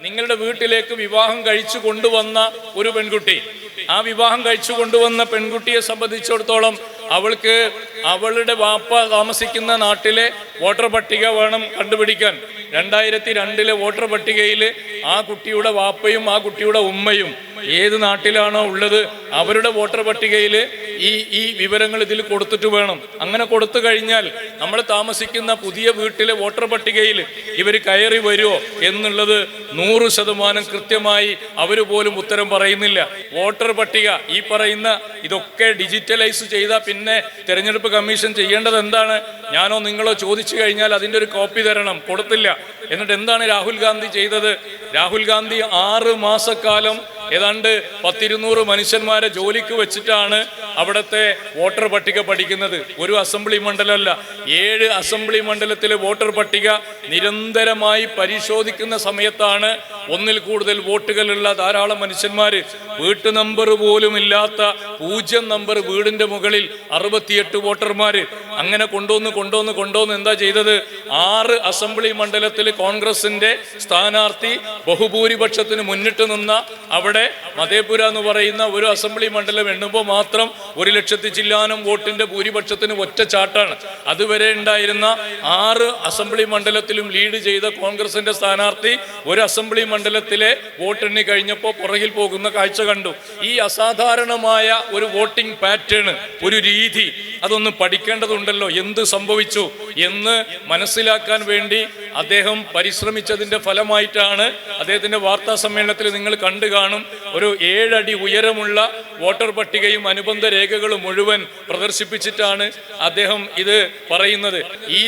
നിങ്ങളുടെ വീട്ടിലേക്ക് വിവാഹം കഴിച്ചു കൊണ്ടുവന്ന ഒരു പെൺകുട്ടി, ആ വിവാഹം കഴിച്ചു കൊണ്ടുവന്ന പെൺകുട്ടിയെ സംബന്ധിച്ചിടത്തോളം അവൾക്ക് അവളുടെ വാപ്പ താമസിക്കുന്ന നാട്ടിലെ വോട്ടർ പട്ടിക വേണം കണ്ടുപിടിക്കാൻ. 2002 വോട്ടർ പട്ടികയിൽ ആ കുട്ടിയുടെ വാപ്പയും ആ കുട്ടിയുടെ ഉമ്മയും ഏത് നാട്ടിലാണോ ഉള്ളത് അവരുടെ വോട്ടർ പട്ടികയിൽ ഈ വിവരങ്ങൾ ഇതിൽ കൊടുത്തിട്ട് വേണം. അങ്ങനെ കൊടുത്തു കഴിഞ്ഞാൽ നമ്മൾ താമസിക്കുന്ന പുതിയ വീട്ടിലെ വോട്ടർ പട്ടികയിൽ ഇവർ കയറി വരുമോ എന്നുള്ളത് 100% കൃത്യമായി അവർ പോലും ഉത്തരം പറയുന്നില്ല. വോട്ടർ പട്ടിക ഈ പറയുന്ന ഇതൊക്കെ ഡിജിറ്റലൈസ് ചെയ്താൽ പിന്നെ തെരഞ്ഞെടുപ്പ് കമ്മീഷൻ ചെയ്യേണ്ടത് എന്താണ്? ഞാനോ നിങ്ങളോ ചോദിച്ചു കഴിഞ്ഞാൽ അതിൻ്റെ ഒരു കോപ്പി തരണം, കൊടുത്തില്ല. എന്നിട്ട് എന്താണ് രാഹുൽ ഗാന്ധി ചെയ്തത്? രാഹുൽ ഗാന്ധി 6 മാസക്കാലം ഏതാണ്ട് 100-200 മനുഷ്യന്മാരെ ജോലിക്ക് വെച്ചിട്ടാണ് അവിടുത്തെ വോട്ടർ പട്ടിക പഠിക്കുന്നത്. ഒരു അസംബ്ലി മണ്ഡലമല്ല, 7 അസംബ്ലി മണ്ഡലത്തിലെ വോട്ടർ പട്ടിക നിരന്തരമായി പരിശോധിക്കുന്ന സമയത്താണ് ഒന്നിൽ കൂടുതൽ വോട്ടുകളുള്ള ധാരാളം മനുഷ്യന്മാർ, വീട്ടു നമ്പർ പോലും ഇല്ലാത്ത 0 നമ്പർ വീടിന്റെ മുകളിൽ 68 വോട്ടർമാർ അങ്ങനെ കൊണ്ടുവന്ന് എന്താ ചെയ്തത്? 6 അസംബ്ലി മണ്ഡലത്തിൽ കോൺഗ്രസിന്റെ സ്ഥാനാർത്ഥി ബഹുഭൂരിപക്ഷത്തിന് മുന്നിട്ട് നിന്ന അവിടെ മധേപുര എന്ന് പറയുന്ന ഒരു അസംബ്ലി മണ്ഡലം എണ്ണുമ്പോൾ മാത്രം 1 ലക്ഷത്തി ചില്ലാനം വോട്ടിന്റെ ഭൂരിപക്ഷത്തിന് ഒറ്റ ചാട്ടാണ്. അതുവരെ ഉണ്ടായിരുന്ന 6 അസംബ്ലി മണ്ഡലത്തിലും ലീഡ് ചെയ്ത കോൺഗ്രസിന്റെ സ്ഥാനാർത്ഥി ഒരു അസംബ്ലി മണ്ഡലത്തിലെ വോട്ടെണ്ണി കഴിഞ്ഞപ്പോൾ പുറകിൽ പോകുന്ന കാഴ്ച കണ്ടു. ഈ അസാധാരണമായ ഒരു വോട്ടിംഗ് പാറ്റേൺ, ഒരു രീതി, അതൊന്ന് പഠിക്കേണ്ടതുണ്ടല്ലോ. എന്ത് സംഭവിച്ചു എന്ന് മനസ്സിലാക്കാൻ വേണ്ടി അദ്ദേഹം പരിശ്രമിച്ചതിന്റെ ഫലമായിട്ടാണ് അദ്ദേഹത്തിന്റെ വാർത്താ സമ്മേളനത്തിൽ നിങ്ങൾ കണ്ടു കാണും, ഒരു 7 അടി ഉയരമുള്ള വോട്ടർ പട്ടികയും അനുബന്ധ രേഖകളും മുഴുവൻ പ്രദർശിപ്പിച്ചിട്ടാണ് അദ്ദേഹം ഇത് പറയുന്നത്. ഈ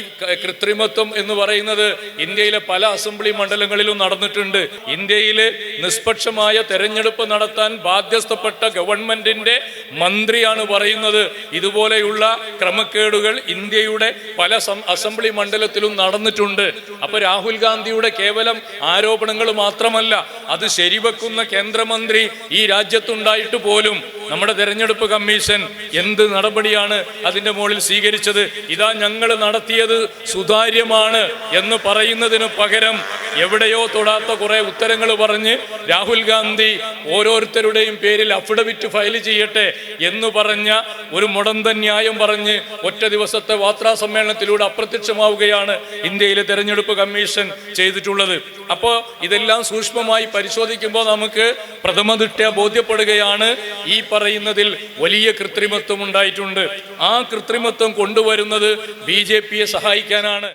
കൃത്രിമത്വം എന്ന് പറയുന്നത് ഇന്ത്യയിലെ പല അസംബ്ലി മണ്ഡലങ്ങളിലും നടന്നിട്ടുണ്ട്. ഇന്ത്യയിൽ നിഷ്പക്ഷമായ തെരഞ്ഞെടുപ്പ് നടത്താൻ ബാധ്യസ്ഥപ്പെട്ട ഗവൺമെന്റിന്റെ മന്ത്രിയാണ് പറയുന്നത് ഇതുപോലെയുള്ള ക്രമക്കേടുകൾ ഇന്ത്യയുടെ പല അസംബ്ലി മണ്ഡലത്തിലും നടന്നിട്ടുണ്ട്. അപ്പൊ രാഹുൽ ഗാന്ധിയുടെ കേവലം ആരോപണങ്ങൾ മാത്രമല്ല, അത് ശരിവെക്കുന്ന കേന്ദ്രമന്ത്രി ഈ രാജ്യത്തുണ്ടായിട്ട് പോലും നമ്മുടെ തെരഞ്ഞെടുപ്പ് കമ്മീഷൻ എന്ത് നടപടിയാണ് അതിന്റെ മുകളിൽ സ്വീകരിച്ചത്? ഇതാ ഞങ്ങൾ നടത്തിയത് സുതാര്യമാണ് എന്ന് പറയുന്നതിന് പകരം എവിടെയോ തൊടാത്ത കുറെ ഉത്തരങ്ങൾ പറഞ്ഞ് രാഹുൽ ഗാന്ധി ഓരോരുത്തരുടെയും പേരിൽ അഫിഡവിറ്റ് ഫയൽ ചെയ്യട്ടെ എന്ന് പറഞ്ഞ ഒരു മുടന്തൻ ന്യായം പറഞ്ഞ് ഒറ്റ ദിവസത്തെ വാർത്താ സമ്മേളനത്തിലൂടെ അപ്രത്യക്ഷമാവുകയാണ് ഇന്ത്യയിലെ തെരഞ്ഞെടുപ്പ് കമ്മീഷൻ ചെയ്തിട്ടുള്ളത്. അപ്പോൾ ഇതെല്ലാം സൂക്ഷ്മമായി പരിശോധിക്കുമ്പോൾ നമുക്ക് പ്രഥമദൃഷ്ട്യാ ബോധ്യപ്പെടുകയാണ് ഈ പറയുന്നതിൽ വലിയ കൃത്രിമത്വം ഉണ്ടായിട്ടുണ്ട്. ആ കൃത്രിമത്വം കൊണ്ടുവരുന്നത് BJPയെ സഹായിക്കാനാണ്.